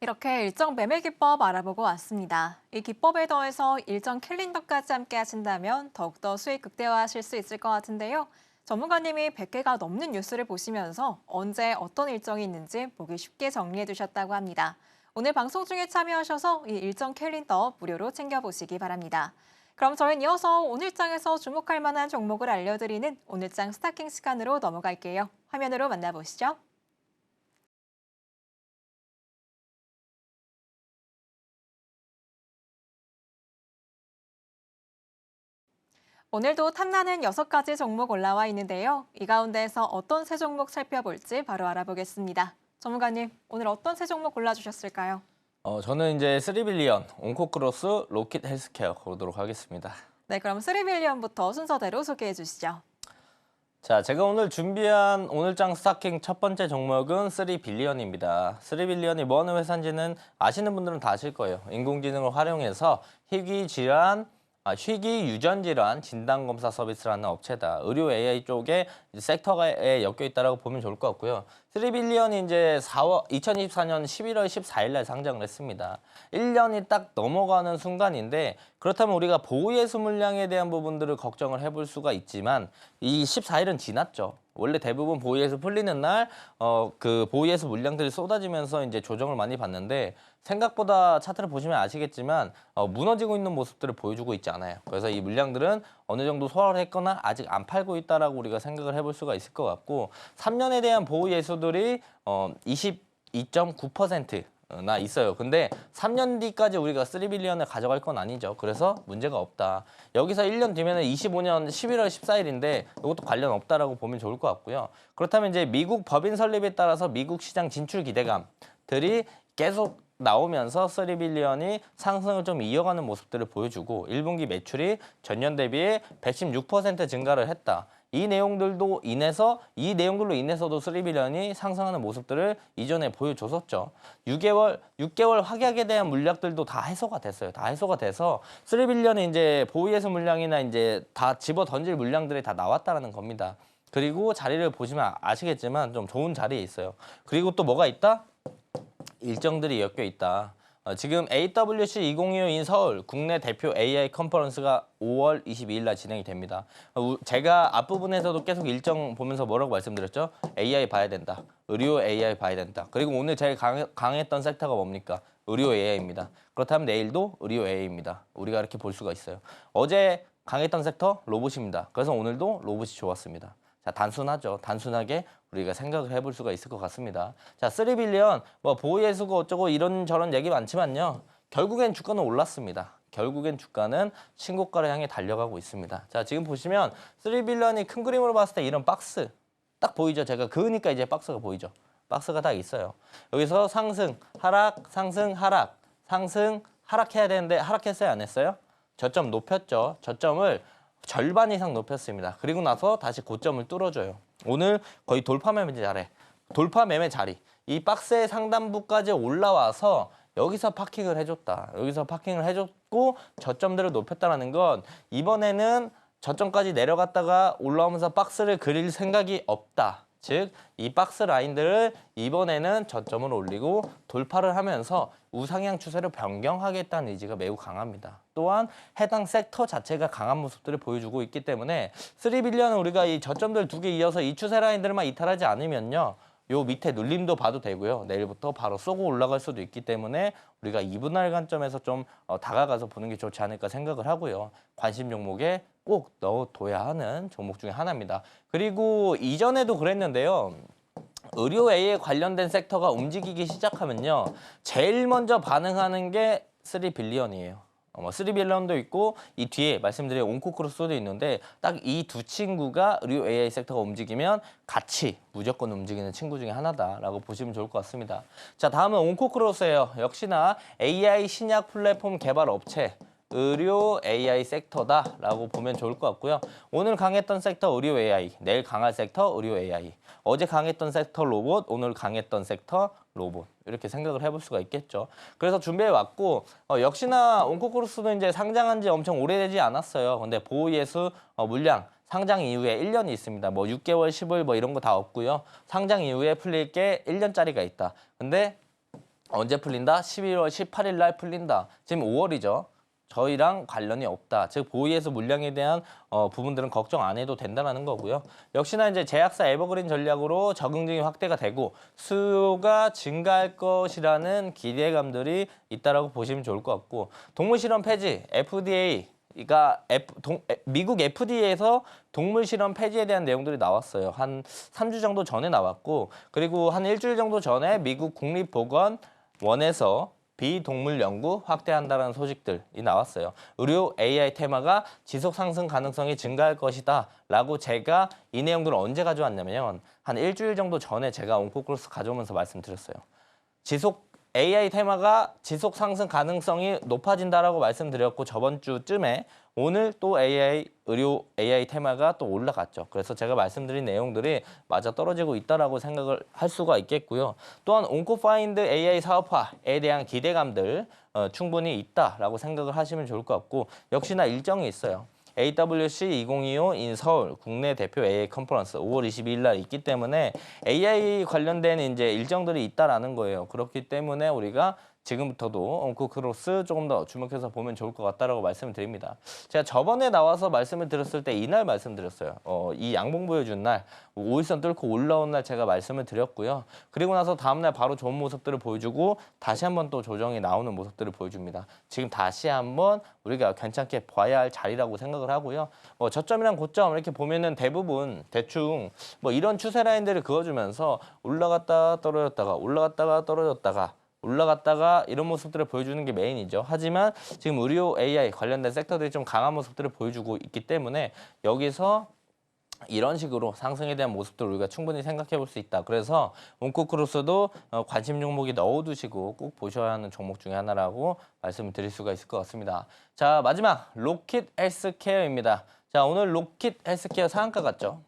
이렇게 일정 매매 기법 알아보고 왔습니다. 이 기법에 더해서 일정 캘린더까지 함께 하신다면 더욱더 수익 극대화하실 수 있을 것 같은데요. 전문가님이 100개가 넘는 뉴스를 보시면서 언제 어떤 일정이 있는지 보기 쉽게 정리해 두셨다고 합니다. 오늘 방송 중에 참여하셔서 이 일정 캘린더 무료로 챙겨보시기 바랍니다. 그럼 저희는 이어서 오늘장에서 주목할 만한 종목을 알려드리는 오늘장 스타킹 시간으로 넘어갈게요. 화면으로 만나보시죠. 오늘도 탐나는 6가지 종목 올라와 있는데요. 이 가운데에서 어떤 세 종목 살펴볼지 바로 알아보겠습니다. 전문가님, 오늘 어떤 세 종목 골라주셨을까요? 저는 이제 3빌리언, 온코크로스, 로킷 헬스케어 보도록 하겠습니다. 네, 그럼 3빌리언부터 순서대로 소개해 주시죠. 자, 제가 오늘 준비한 오늘장 스타킹 첫 번째 종목은 3빌리언입니다. 3빌리언이 뭐 하는 회사인지는 아시는 분들은 다 아실 거예요. 인공지능을 활용해서 희귀 유전 질환 진단 검사 서비스를 하는 업체다. 의료 AI 쪽에 섹터에 엮여 있다라고 보면 좋을 것 같고요. 3빌리언이 이제 2024년 11월 14일 날 상장을 했습니다. 1년이 딱 넘어가는 순간인데 그렇다면 우리가 보호예수 물량에 대한 부분들을 걱정을 해볼 수가 있지만 이 14일은 지났죠. 원래 대부분 보호예수 풀리는 날 그 보호예수 물량들이 쏟아지면서 이제 조정을 많이 받는데 생각보다 차트를 보시면 아시겠지만 무너지고 있는 모습들을 보여주고 있지 않아요. 그래서 이 물량들은 어느 정도 소화를 했거나 아직 안 팔고 있다라고 우리가 생각을 해볼 수가 있을 것 같고 3년에 대한 보호 예수들이 22.9%나 있어요. 근데 3년 뒤까지 우리가 3빌리언을 가져갈 건 아니죠. 그래서 문제가 없다. 여기서 1년 뒤면 25년 11월 14일인데 이것도 관련 없다라고 보면 좋을 것 같고요. 그렇다면 이제 미국 법인 설립에 따라서 미국 시장 진출 기대감들이 계속 나오면서 3빌리언이 상승을 좀 이어가는 모습들을 보여주고 1분기 매출이 전년 대비해 116% 증가를 했다. 이 내용들로 인해서도 3빌리언이 상승하는 모습들을 이전에 보여줬었죠. 6개월 확약에 대한 물량들도 다 해소가 됐어요. 다 해소가 돼서 3빌리언이 이제 보유예수 물량이나 이제 다 집어 던질 물량들이 다 나왔다라는 겁니다. 그리고 자리를 보시면 아시겠지만 좀 좋은 자리에 있어요. 그리고 또 뭐가 있다? 일정들이 엮여 있다. 지금 AWC 2025 인 서울 국내 대표 AI 컨퍼런스가 5월 22일 날 진행이 됩니다. 제가 앞부분에서도 계속 일정 보면서 뭐라고 말씀드렸죠? AI 봐야 된다. 의료 AI 봐야 된다. 그리고 오늘 제일 강했던 섹터가 뭡니까? 의료 AI입니다. 그렇다면 내일도 의료 AI입니다. 우리가 이렇게 볼 수가 있어요. 어제 강했던 섹터 로봇입니다. 그래서 오늘도 로봇이 좋았습니다. 자, 단순하죠. 단순하게 우리가 생각을 해볼 수가 있을 것 같습니다. 자, 3빌리언, 뭐 보유예수고 어쩌고 이런저런 얘기 많지만요. 결국엔 주가는 올랐습니다. 결국엔 주가는 신고가를 향해 달려가고 있습니다. 자, 지금 보시면 3빌리언이 큰 그림으로 봤을 때 이런 박스 딱 보이죠? 제가 그으니까 이제 박스가 보이죠? 박스가 딱 있어요. 여기서 상승, 하락, 상승, 하락, 상승, 하락해야 되는데 하락했어요? 안 했어요? 저점 높였죠. 저점을 절반 이상 높였습니다. 그리고 나서 다시 고점을 뚫어줘요. 오늘 거의 돌파 매매 자리, 돌파 매매 자리. 이 박스의 상단부까지 올라와서 여기서 파킹을 해줬다. 여기서 파킹을 해줬고 저점들을 높였다는 건 이번에는 저점까지 내려갔다가 올라오면서 박스를 그릴 생각이 없다. 즉, 이 박스 라인들을 이번에는 저점을 올리고 돌파를 하면서 우상향 추세를 변경하겠다는 의지가 매우 강합니다. 또한 해당 섹터 자체가 강한 모습들을 보여주고 있기 때문에 3빌리언은 우리가 이 저점들 두 개 이어서 이 추세 라인들만 이탈하지 않으면요. 요 밑에 눌림도 봐도 되고요. 내일부터 바로 쏘고 올라갈 수도 있기 때문에 우리가 2분할 관점에서 좀 다가가서 보는 게 좋지 않을까 생각을 하고요. 관심 종목에 꼭 넣어둬야 하는 종목 중에 하나입니다. 그리고 이전에도 그랬는데요. 의료 AI 관련된 섹터가 움직이기 시작하면요. 제일 먼저 반응하는 게 3빌리언이에요. 3빌리언도 있고 이 뒤에 말씀드린 온코크로스도 있는데 딱 이 두 친구가 의료 AI 섹터가 움직이면 같이 무조건 움직이는 친구 중에 하나다라고 보시면 좋을 것 같습니다. 자, 다음은 온코크로스예요. 역시나 AI 신약 플랫폼 개발 업체 의료 AI 섹터다라고 보면 좋을 것 같고요. 오늘 강했던 섹터 의료 AI, 내일 강할 섹터 의료 AI, 어제 강했던 섹터 로봇, 오늘 강했던 섹터 로봇 이렇게 생각을 해볼 수가 있겠죠. 그래서 준비해 왔고 역시나 온코크로스도 이제 상장한 지 엄청 오래되지 않았어요. 근데 보호예수 물량 상장 이후에 1년이 있습니다. 뭐 6개월, 10일 뭐 이런 거 다 없고요. 상장 이후에 풀릴 게 1년짜리가 있다. 근데 언제 풀린다? 11월 18일 날 풀린다. 지금 5월이죠. 저희랑 관련이 없다. 즉 보유예수 물량에 대한 부분들은 걱정 안 해도 된다는 거고요. 역시나 이제 제약사 에버그린 전략으로 적응력이 확대가 되고 수요가 증가할 것이라는 기대감들이 있다라고 보시면 좋을 것 같고 동물 실험 폐지 FDA가 미국 FDA에서 동물 실험 폐지에 대한 내용들이 나왔어요. 한 3주 정도 전에 나왔고 그리고 한 일주일 정도 전에 미국 국립보건원에서 비동물 연구 확대한다는 소식들이 나왔어요. 의료 AI 테마가 지속 상승 가능성이 증가할 것이다 라고 제가 이 내용들을 언제 가져왔냐면 한 일주일 정도 전에 제가 온코크로스 가져오면서 말씀드렸어요. AI 테마가 지속 상승 가능성이 높아진다라고 말씀드렸고 저번 주쯤에 오늘 또 의료 AI 테마가 또 올라갔죠. 그래서 제가 말씀드린 내용들이 맞아 떨어지고 있다라고 생각을 할 수가 있겠고요. 또한 온코파인드 AI 사업화에 대한 기대감들 충분히 있다라고 생각을 하시면 좋을 것 같고 역시나 일정이 있어요. AWC 2025 in 서울 국내 대표 AI 컨퍼런스 5월 22일 날 있기 때문에 AI 관련된 이제 일정들이 있다라는 거예요. 그렇기 때문에 우리가 지금부터도 온코크로스 조금 더 주목해서 보면 좋을 것 같다라고 말씀을 드립니다. 제가 저번에 나와서 말씀을 드렸을 때 이날 말씀드렸어요. 이 양봉 보여준 날 5일선 뚫고 올라온 날 제가 말씀을 드렸고요. 그리고 나서 다음날 바로 좋은 모습들을 보여주고 다시 한번 또 조정이 나오는 모습들을 보여줍니다. 지금 다시 한번 우리가 괜찮게 봐야 할 자리라고 생각을 하고요. 저점이랑 고점 이렇게 보면은 대부분 대충 뭐 이런 추세 라인들을 그어주면서 올라갔다가 떨어졌다가 올라갔다가 떨어졌다가 올라갔다가 이런 모습들을 보여주는 게 메인이죠. 하지만 지금 의료 AI 관련된 섹터들이 좀 강한 모습들을 보여주고 있기 때문에 여기서 이런 식으로 상승에 대한 모습들을 우리가 충분히 생각해 볼 수 있다. 그래서 온코크로스도 관심 종목이 넣어두시고 꼭 보셔야 하는 종목 중에 하나라고 말씀을 드릴 수가 있을 것 같습니다. 자, 마지막 로킷 헬스케어입니다. 자, 오늘 로킷 헬스케어 상한가 갔죠.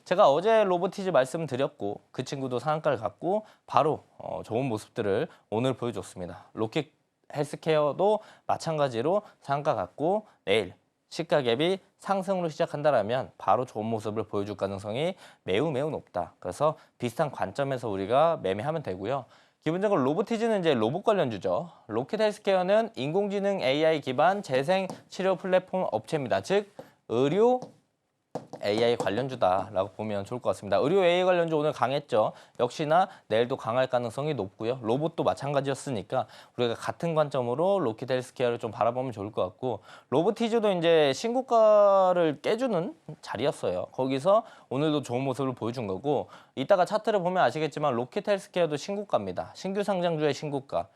제가 어제 로보티즈 말씀드렸고 그 친구도 상한가를 갖고 바로 좋은 모습들을 오늘 보여줬습니다. 로킷 헬스케어도 마찬가지로 상한가 갖고 내일 시가갭이 상승으로 시작한다라면 바로 좋은 모습을 보여줄 가능성이 매우 높다. 그래서 비슷한 관점에서 우리가 매매하면 되고요. 기본적으로 로보티즈는 이제 로봇 관련주죠. 로킷 헬스케어는 인공지능 AI 기반 재생 치료 플랫폼 업체입니다. 즉 의료 AI 관련주다라고 보면 좋을 것 같습니다. 의료 AI 관련주 오늘 강했죠. 역시나 내일도 강할 가능성이 높고요. 로봇도 마찬가지였으니까 우리가 같은 관점으로 로키드 헬스케어를 좀 바라보면 좋을 것 같고 로보티즈도 이제 신고가를 깨주는 자리였어요. 거기서 오늘도 좋은 모습을 보여준 거고 이따가 차트를 보면 아시겠지만 로키드 헬스케어도 신고가입니다. 신규 상장주의 신고가.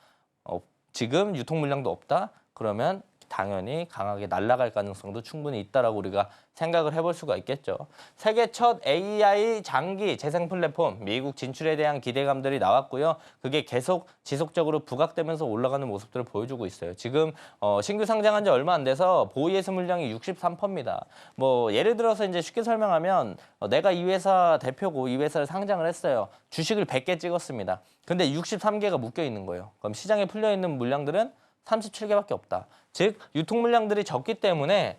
지금 유통 물량도 없다? 그러면 당연히 강하게 날아갈 가능성도 충분히 있다라고 우리가 생각을 해볼 수가 있겠죠. 세계 첫 AI 장기 재생 플랫폼 미국 진출에 대한 기대감들이 나왔고요. 그게 계속 지속적으로 부각되면서 올라가는 모습들을 보여주고 있어요. 지금 신규 상장한 지 얼마 안 돼서 보이에스 물량이 63%입니다. 뭐 예를 들어서 이제 쉽게 설명하면 내가 이 회사 대표고 이 회사를 상장을 했어요. 주식을 100개 찍었습니다. 근데 63개가 묶여 있는 거예요. 그럼 시장에 풀려 있는 물량들은 37개밖에 없다. 즉 유통 물량들이 적기 때문에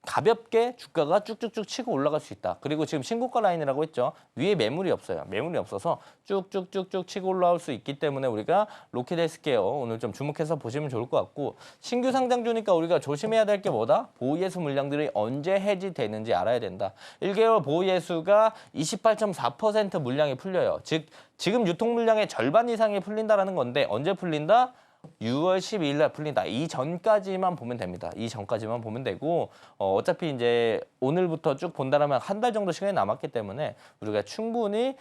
가볍게 주가가 쭉쭉쭉 치고 올라갈 수 있다. 그리고 지금 신고가 라인이라고 했죠. 위에 매물이 없어요. 매물이 없어서 쭉쭉쭉쭉 치고 올라올 수 있기 때문에 우리가 로키드 헬스케어 오늘 좀 주목해서 보시면 좋을 것 같고 신규 상장주니까 우리가 조심해야 될 게 뭐다? 보이예수 물량들이 언제 해지되는지 알아야 된다. 1개월 보이예수가 28.4% 물량이 풀려요. 즉 지금 유통 물량의 절반 이상이 풀린다라는 건데 언제 풀린다? 6월 12일 날 풀린다. 이 전까지만 보면 됩니다. 이 전까지만 보면 되고 어차피 이제 오늘부터 쭉 본다라면 한 달 정도 시간이 남았기 때문에 우리가 충분히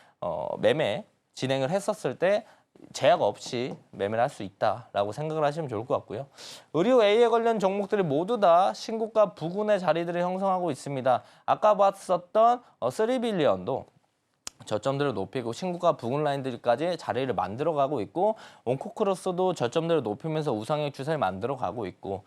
매매 진행을 했었을 때 제약 없이 매매를 할 수 있다라고 생각을 하시면 좋을 것 같고요. 의료 AI 관련 종목들이 모두 다 신고가 부근의 자리들을 형성하고 있습니다. 아까 봤었던 3빌리언도 저점들을 높이고 신고가 부근 라인들까지 자리를 만들어가고 있고 온코크로스도 저점들을 높이면서 우상향 추세를 만들어가고 있고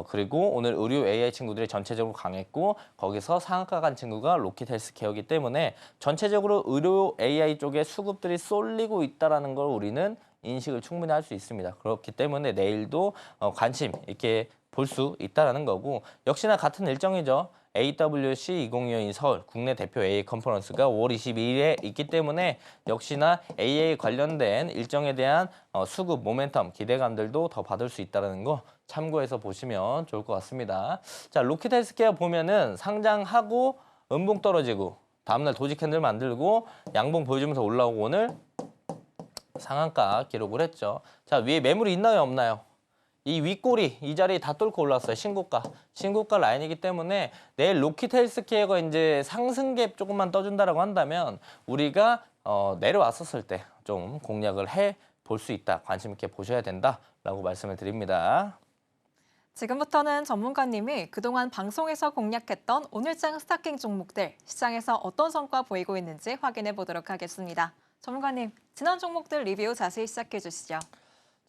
그리고 오늘 의료 AI 친구들이 전체적으로 강했고 거기서 상한가 간 친구가 로키드 헬스케어이기 때문에 전체적으로 의료 AI 쪽에 수급들이 쏠리고 있다는 걸 우리는 인식을 충분히 할 수 있습니다. 그렇기 때문에 내일도 관심 있게 볼 수 있다는 거고 역시나 같은 일정이죠. AWC 2022 서울 국내 대표 AA 컨퍼런스가 5월 22일에 있기 때문에 역시나 AA 관련된 일정에 대한 수급, 모멘텀, 기대감들도 더 받을 수 있다는 거 참고해서 보시면 좋을 것 같습니다. 자, 로키드 헬스케어 보면은 상장하고 음봉 떨어지고 다음날 도지 캔들 만들고 양봉 보여주면서 올라오고 오늘 상한가 기록을 했죠. 자, 위에 매물이 있나요, 없나요? 이 윗꼬리 이 자리 다 뚫고 올라왔어요. 신고가 라인이기 때문에 내일 로키드 헬스케어가 이제 상승갭 조금만 떠준다라고 한다면 우리가 내려왔었을 때 좀 공략을 해 볼 수 있다. 관심 있게 보셔야 된다라고 말씀을 드립니다. 지금부터는 전문가님이 그동안 방송에서 공략했던 오늘장 스타킹 종목들 시장에서 어떤 성과 보이고 있는지 확인해 보도록 하겠습니다. 전문가님, 지난 종목들 리뷰 자세히 시작해 주시죠.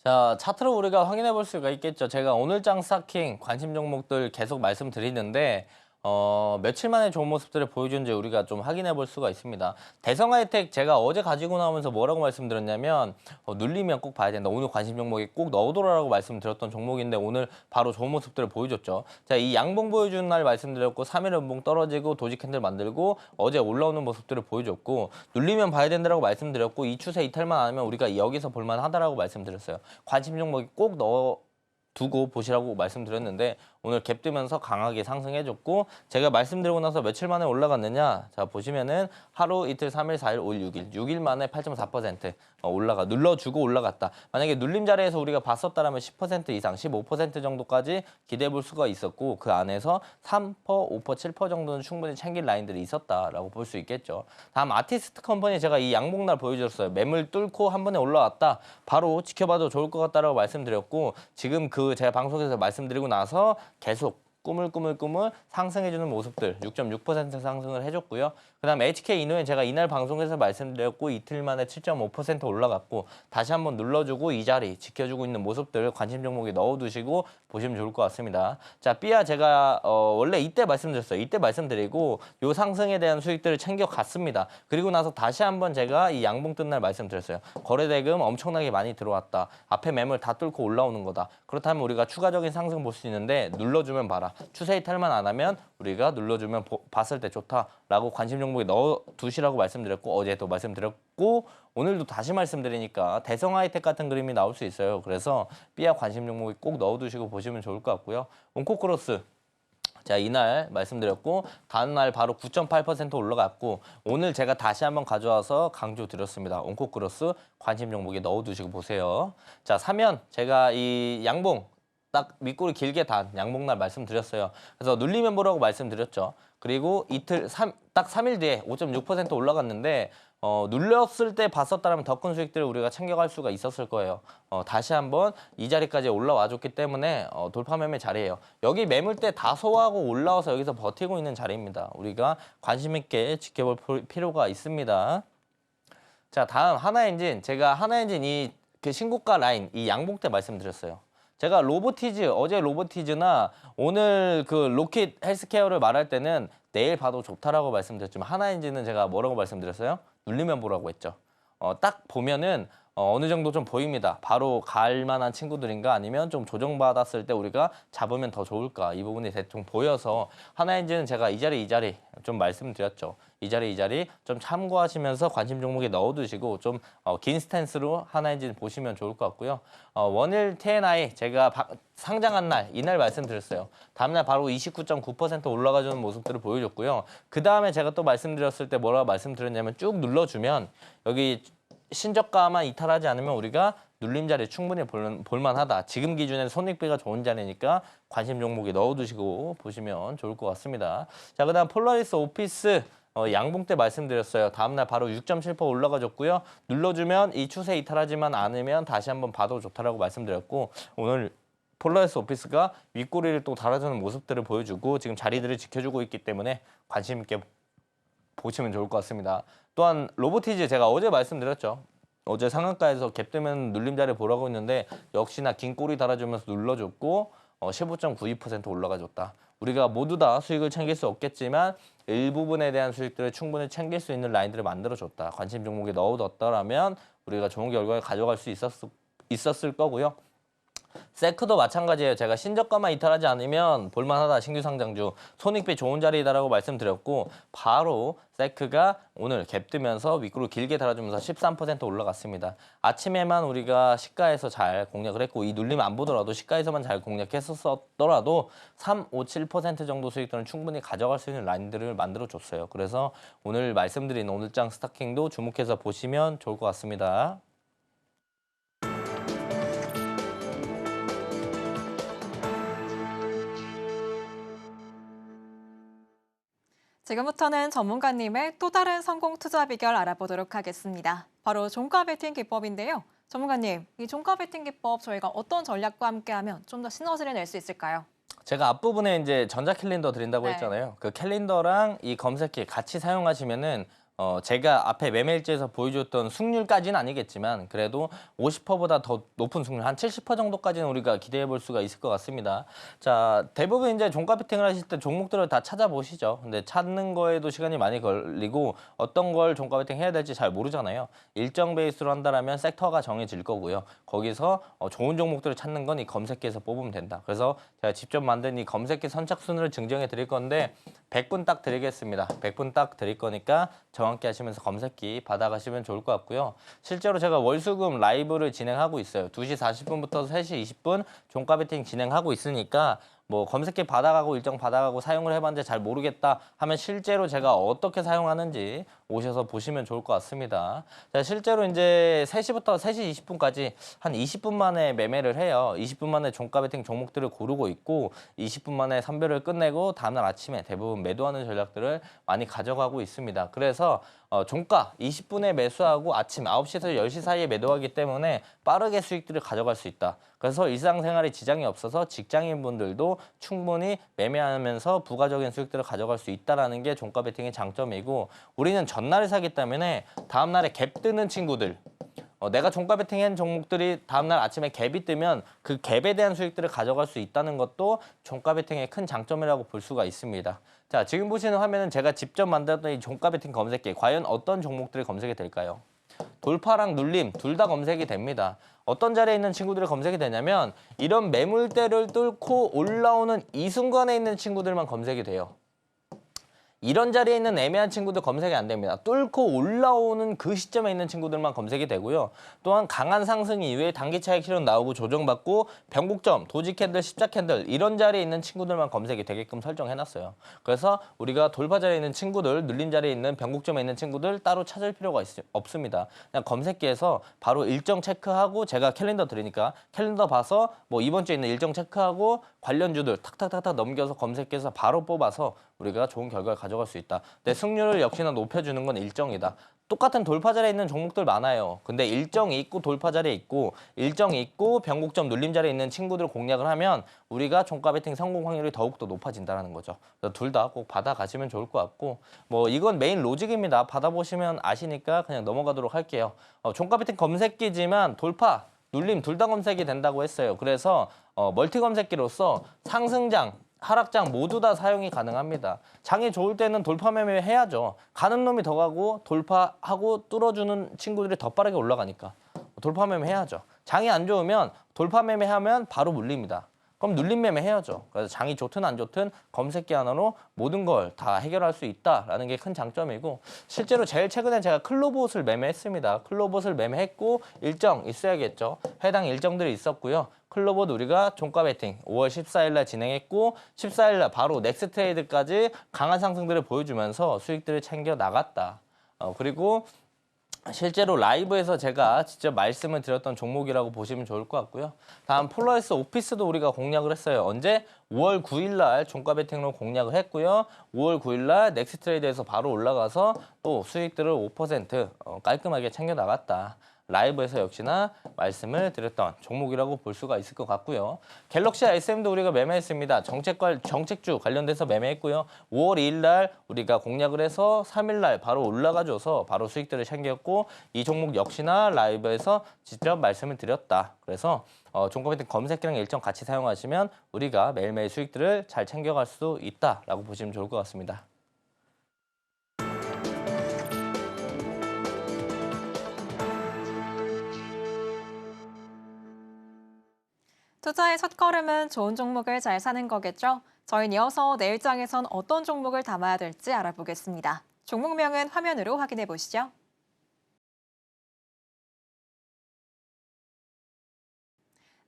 자, 차트로 우리가 확인해 볼 수가 있겠죠. 제가 오늘장 스타킹 관심 종목들 계속 말씀드리는데 며칠 만에 좋은 모습들을 보여준지 우리가 좀 확인해 볼 수가 있습니다. 대성하이텍 제가 어제 가지고 나오면서 뭐라고 말씀드렸냐면 눌리면 꼭 봐야 된다. 오늘 관심 종목에 꼭 넣어둬라라고 말씀드렸던 종목인데 오늘 바로 좋은 모습들을 보여줬죠. 자, 이 양봉 보여주는 날 말씀드렸고 3일 음봉 떨어지고 도지 캔들 만들고 어제 올라오는 모습들을 보여줬고 눌리면 봐야 된다라고 말씀드렸고 이 추세 이탈만 안 하면 우리가 여기서 볼만하다라고 말씀드렸어요. 관심 종목에 꼭 두고 보시라고 말씀드렸는데 오늘 갭 뜨면서 강하게 상승해줬고 제가 말씀드리고 나서 며칠 만에 올라갔느냐 자 보시면은 하루 이틀 3일 4일 5일 6일 만에 8.4% 눌러주고 올라갔다. 만약에 눌림 자리에서 우리가 봤었다라면 10% 이상 15% 정도까지 기대해 볼 수가 있었고 그 안에서 3%, 5%, 7% 정도는 충분히 챙길 라인들이 있었다라고 볼 수 있겠죠. 다음 아티스트 컴퍼니 제가 이 양봉날 보여줬어요. 매물 뚫고 한 번에 올라왔다. 바로 지켜봐도 좋을 것 같다라고 말씀드렸고 지금 그 제가 방송에서 말씀드리고 나서 계속 꾸물꾸물 상승해주는 모습들 6.6% 상승을 해줬고요. 그 다음 HK이노엔 제가 이날 방송에서 말씀드렸고 이틀 만에 7.5% 올라갔고 다시 한번 눌러주고 이 자리 지켜주고 있는 모습들 관심 종목에 넣어두시고 보시면 좋을 것 같습니다. 자, 삐아 제가 원래 이때 말씀드렸어요. 이때 말씀드리고 요 상승에 대한 수익들을 챙겨갔습니다. 그리고 나서 다시 한번 제가 이 양봉 뜬 날 말씀드렸어요. 거래대금 엄청나게 많이 들어왔다. 앞에 매물 다 뚫고 올라오는 거다. 그렇다면 우리가 추가적인 상승 볼 수 있는데 눌러주면 봐라. 추세 이탈만 안 하면 우리가 눌러주면 봤을 때 좋다라고 관심 종목에 넣어두시라고 말씀드렸고 어제도 말씀드렸고 오늘도 다시 말씀드리니까 대성하이텍 같은 그림이 나올 수 있어요. 그래서 삐아 관심 종목에 꼭 넣어두시고 보시면 좋을 것 같고요. 온코크로스 자, 이날 말씀드렸고 다음 날 바로 9.8% 올라갔고 오늘 제가 다시 한번 가져와서 강조드렸습니다. 온코크로스 관심 종목에 넣어두시고 보세요. 자, 사면 제가 이 양봉 딱 윗꼬리 길게 단 양봉날 말씀드렸어요. 그래서 눌리면 보라고 말씀드렸죠. 그리고 딱 3일 뒤에 5.6% 올라갔는데 눌렸을 때 봤었다면 더 큰 수익들을 우리가 챙겨갈 수가 있었을 거예요. 다시 한번 이 자리까지 올라와 줬기 때문에 돌파 매매 자리예요. 여기 매물대 다 소화하고 올라와서 여기서 버티고 있는 자리입니다. 우리가 관심 있게 지켜볼 필요가 있습니다. 자, 다음 하나엔진. 제가 하나엔진 그 신고가 라인 이 양봉대 말씀드렸어요. 제가 어제 로보티즈나 오늘 그 로킷 헬스케어를 말할 때는 내일 봐도 좋다라고 말씀드렸지만 하나엔진은 제가 뭐라고 말씀드렸어요? 눌리면 보라고 했죠. 딱 보면은 어느 정도 좀 보입니다. 바로 갈 만한 친구들인가 아니면 좀 조정받았을 때 우리가 잡으면 더 좋을까 이 부분이 대충 보여서 하나엔진은 제가 이 자리 좀 말씀드렸죠. 이 자리 좀 참고하시면서 관심 종목에 넣어두시고 좀 긴 스탠스로 하나엔진 보시면 좋을 것 같고요. 원일 TNI 제가 상장한 날 이날 말씀드렸어요. 다음날 바로 29.9% 올라가주는 모습들을 보여줬고요. 그 다음에 제가 또 말씀드렸을 때 뭐라고 말씀드렸냐면 쭉 눌러주면 여기 신저가만 이탈하지 않으면 우리가 눌림 자리 충분히 볼만하다. 지금 기준에는 손익비가 좋은 자리니까 관심 종목에 넣어두시고 보시면 좋을 것 같습니다. 자, 그다음 폴라리스 오피스 양봉 때 말씀드렸어요. 다음날 바로 6.7% 올라가줬고요. 눌러주면 이 추세 이탈하지만 않으면 다시 한번 봐도 좋다라고 말씀드렸고 오늘 폴라리스 오피스가 윗꼬리를 또 달아주는 모습들을 보여주고 지금 자리들을 지켜주고 있기 때문에 관심 있게 보시면 좋을 것 같습니다. 또한 로보티즈 제가 어제 말씀드렸죠. 어제 상한가에서 갭 뜨면 눌림 자리 보라고 했는데 역시나 긴 꼬리 달아주면서 눌러줬고 15.92% 올라가줬다. 우리가 모두 다 수익을 챙길 수 없겠지만 일부분에 대한 수익들을 충분히 챙길 수 있는 라인들을 만들어줬다. 관심 종목에 넣어뒀더라면 우리가 좋은 결과를 가져갈 수 있었을 거고요. 세크도 마찬가지예요. 제가 신저가만 이탈하지 않으면 볼만하다. 신규 상장주 손익비 좋은 자리다라고 말씀드렸고 바로 세크가 오늘 갭 뜨면서 윗구를 길게 달아주면서 13% 올라갔습니다. 아침에만 우리가 시가에서 잘 공략을 했고 이 눌림 안 보더라도 시가에서만 잘 공략했었더라도 3, 5, 7% 정도 수익들은 충분히 가져갈 수 있는 라인들을 만들어줬어요. 그래서 오늘 말씀드린 오늘장 스타킹도 주목해서 보시면 좋을 것 같습니다. 지금부터는 전문가님의 또 다른 성공 투자 비결 알아보도록 하겠습니다. 바로 종가 베팅 기법인데요. 전문가님, 이 종가 베팅 기법 저희가 어떤 전략과 함께하면 좀 더 시너지를 낼 수 있을까요? 제가 앞부분에 이제 전자 캘린더 드린다고 네. 했잖아요. 그 캘린더랑 이 검색기 같이 사용하시면은 제가 앞에 매매일지에서 보여줬던 승률까지는 아니겠지만 그래도 50%보다 더 높은 승률 한 70% 정도까지는 우리가 기대해 볼 수가 있을 것 같습니다. 자, 대부분 이제 종가 베팅을 하실 때 종목들을 다 찾아보시죠. 근데 찾는 거에도 시간이 많이 걸리고 어떤 걸 종가 베팅 해야 될지 잘 모르잖아요. 일정 베이스로 한다라면 섹터가 정해질 거고요. 거기서 좋은 종목들을 찾는 건 이 검색기에서 뽑으면 된다. 그래서 제가 직접 만든 이 검색기 선착순을 증정해 드릴 건데 100분 딱 드리겠습니다. 100분 딱 드릴 거니까 저와 함께 하시면서 검색기 받아가시면 좋을 것 같고요. 실제로 제가 월수금 라이브를 진행하고 있어요. 2시 40분부터 3시 20분 종가 베팅 진행하고 있으니까 뭐 검색기 받아가고 일정 받아가고 사용을 해봤는데 잘 모르겠다 하면 실제로 제가 어떻게 사용하는지 오셔서 보시면 좋을 것 같습니다. 자, 실제로 이제 3시부터 3시 20분까지 한 20분 만에 매매를 해요. 20분 만에 종가 베팅 종목들을 고르고 있고 20분 만에 선별을 끝내고 다음날 아침에 대부분 매도하는 전략들을 많이 가져가고 있습니다. 그래서 종가 20분에 매수하고 아침 9시에서 10시 사이에 매도하기 때문에 빠르게 수익들을 가져갈 수 있다. 그래서 일상생활에 지장이 없어서 직장인분들도 충분히 매매하면서 부가적인 수익들을 가져갈 수 있다는 게 종가 베팅의 장점이고 우리는 전날에 사기 때문에 다음날에 갭 뜨는 친구들 내가 종가 베팅한 종목들이 다음날 아침에 갭이 뜨면 그 갭에 대한 수익들을 가져갈 수 있다는 것도 종가 베팅의 큰 장점이라고 볼 수가 있습니다. 자, 지금 보시는 화면은 제가 직접 만들었던 이 종가 베팅 검색기 과연 어떤 종목들이 검색이 될까요? 돌파랑 눌림 둘 다 검색이 됩니다. 어떤 자리에 있는 친구들이 검색이 되냐면 이런 매물대를 뚫고 올라오는 이 순간에 있는 친구들만 검색이 돼요. 이런 자리에 있는 애매한 친구들 검색이 안 됩니다. 뚫고 올라오는 그 시점에 있는 친구들만 검색이 되고요. 또한 강한 상승 이후에 단기 차익 실현 나오고 조정받고 변곡점, 도지 캔들, 십자 캔들 이런 자리에 있는 친구들만 검색이 되게끔 설정해놨어요. 그래서 우리가 돌파 자리에 있는 친구들, 눌림 자리에 있는 변곡점에 있는 친구들 따로 찾을 필요가 없습니다. 그냥 검색기에서 바로 일정 체크하고 제가 캘린더 드리니까 캘린더 봐서 뭐 이번 주에 있는 일정 체크하고 관련주들 탁탁탁탁 넘겨서 검색해서 바로 뽑아서 우리가 좋은 결과를 가져갈 수 있다. 내 승률을 역시나 높여주는 건 일정이다. 똑같은 돌파 자리에 있는 종목들 많아요. 근데 일정이 있고 돌파 자리에 있고 일정이 있고 변곡점 눌림 자리에 있는 친구들 공략을 하면 우리가 종가 베팅 성공 확률이 더욱더 높아진다는 거죠. 둘 다 꼭 받아가시면 좋을 것 같고 뭐 이건 메인 로직입니다. 받아보시면 아시니까 그냥 넘어가도록 할게요. 종가 베팅 검색기지만 돌파 눌림 둘 다 검색이 된다고 했어요. 그래서 멀티 검색기로서 상승장, 하락장 모두 다 사용이 가능합니다. 장이 좋을 때는 돌파 매매 해야죠. 가는 놈이 더 가고 돌파하고 뚫어주는 친구들이 더 빠르게 올라가니까 돌파 매매 해야죠. 장이 안 좋으면 돌파 매매하면 바로 물립니다. 그럼 눌림 매매 해야죠. 그래서 장이 좋든 안 좋든 검색기 하나로 모든 걸 다 해결할 수 있다라는 게 큰 장점이고 실제로 제일 최근에 제가 클로봇을 매매했습니다. 클로봇을 매매했고 일정 있어야겠죠. 해당 일정들이 있었고요. 클로봇 우리가 종가 베팅 5월 14일 날 진행했고 14일 날 바로 넥스트 트레이드까지 강한 상승들을 보여주면서 수익들을 챙겨 나갔다. 그리고 실제로 라이브에서 제가 직접 말씀을 드렸던 종목이라고 보시면 좋을 것 같고요. 다음 폴라리스 오피스도 우리가 공략을 했어요. 언제? 5월 9일 날 종가 베팅으로 공략을 했고요. 5월 9일 날 넥스트 트레이드에서 바로 올라가서 또 수익들을 5% 깔끔하게 챙겨 나갔다. 라이브에서 역시나 말씀을 드렸던 종목이라고 볼 수가 있을 것 같고요. 갤럭시 SM도 우리가 매매했습니다. 정책주 관련돼서 매매했고요. 5월 2일 날 우리가 공략을 해서 3일 날 바로 올라가줘서 바로 수익들을 챙겼고 이 종목 역시나 라이브에서 직접 말씀을 드렸다. 그래서 종가 베팅 검색기랑 일정 같이 사용하시면 우리가 매일매일 수익들을 잘 챙겨갈 수 있다라고 보시면 좋을 것 같습니다. 투자의 첫걸음은 좋은 종목을 잘 사는 거겠죠? 저희는 이어서 내일장에선 어떤 종목을 담아야 될지 알아보겠습니다. 종목명은 화면으로 확인해 보시죠.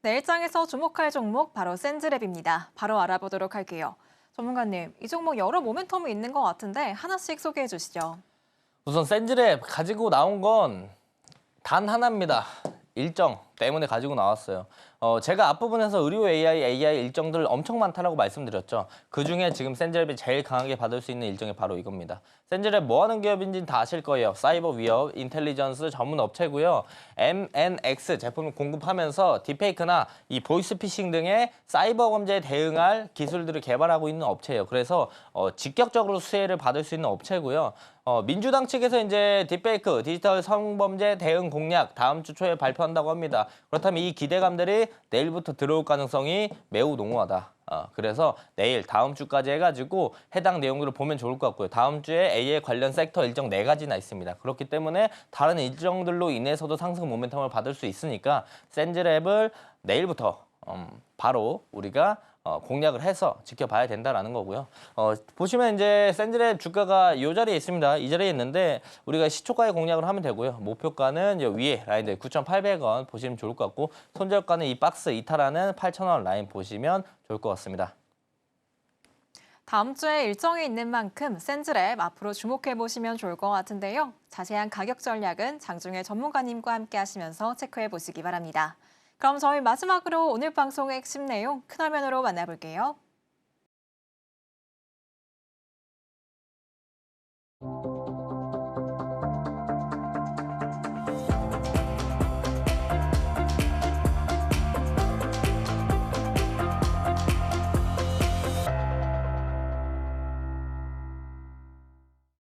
내일장에서 주목할 종목 바로 센즈랩입니다. 바로 알아보도록 할게요. 전문가님, 이 종목 여러 모멘텀이 있는 것 같은데 하나씩 소개해 주시죠. 우선 센즈랩 가지고 나온 건 단 하나입니다. 일정 때문에 가지고 나왔어요. 제가 앞부분에서 의료 AI 일정들 엄청 많다라고 말씀드렸죠. 그중에 지금 센즈랩이 제일 강하게 받을 수 있는 일정이 바로 이겁니다. 센즈랩 뭐 하는 기업인지는 다 아실 거예요. 사이버 위협, 인텔리전스 전문 업체고요. MNX 제품을 공급하면서 딥페이크나 이 보이스피싱 등의 사이버 범죄에 대응할 기술들을 개발하고 있는 업체예요. 그래서 직격적으로 수혜를 받을 수 있는 업체고요. 민주당 측에서 이제 딥페이크, 디지털 성범죄 대응 공약 다음 주 초에 발표한다고 합니다. 그렇다면 이 기대감들이 내일부터 들어올 가능성이 매우 농후하다. 그래서 내일 다음 주까지 해가지고 해당 내용들을 보면 좋을 것 같고요. 다음 주에 AI 관련 섹터 일정 4가지나 있습니다. 그렇기 때문에 다른 일정들로 인해서도 상승 모멘텀을 받을 수 있으니까 센즈랩을 내일부터 바로 우리가 공략을 해서 지켜봐야 된다라는 거고요. 보시면 이제 센즈랩 주가가 이 자리에 있습니다. 이 자리에 있는데 우리가 시초가에 공략을 하면 되고요. 목표가는 위에 라인들 9,800원 보시면 좋을 것 같고 손절가는 이 박스 이탈하는 8,000원 라인 보시면 좋을 것 같습니다. 다음 주에 일정이 있는 만큼 센즈랩 앞으로 주목해 보시면 좋을 것 같은데요. 자세한 가격 전략은 장중에 전문가님과 함께 하시면서 체크해 보시기 바랍니다. 그럼 저희 마지막으로 오늘 방송의 핵심 내용 큰 화면으로 만나볼게요.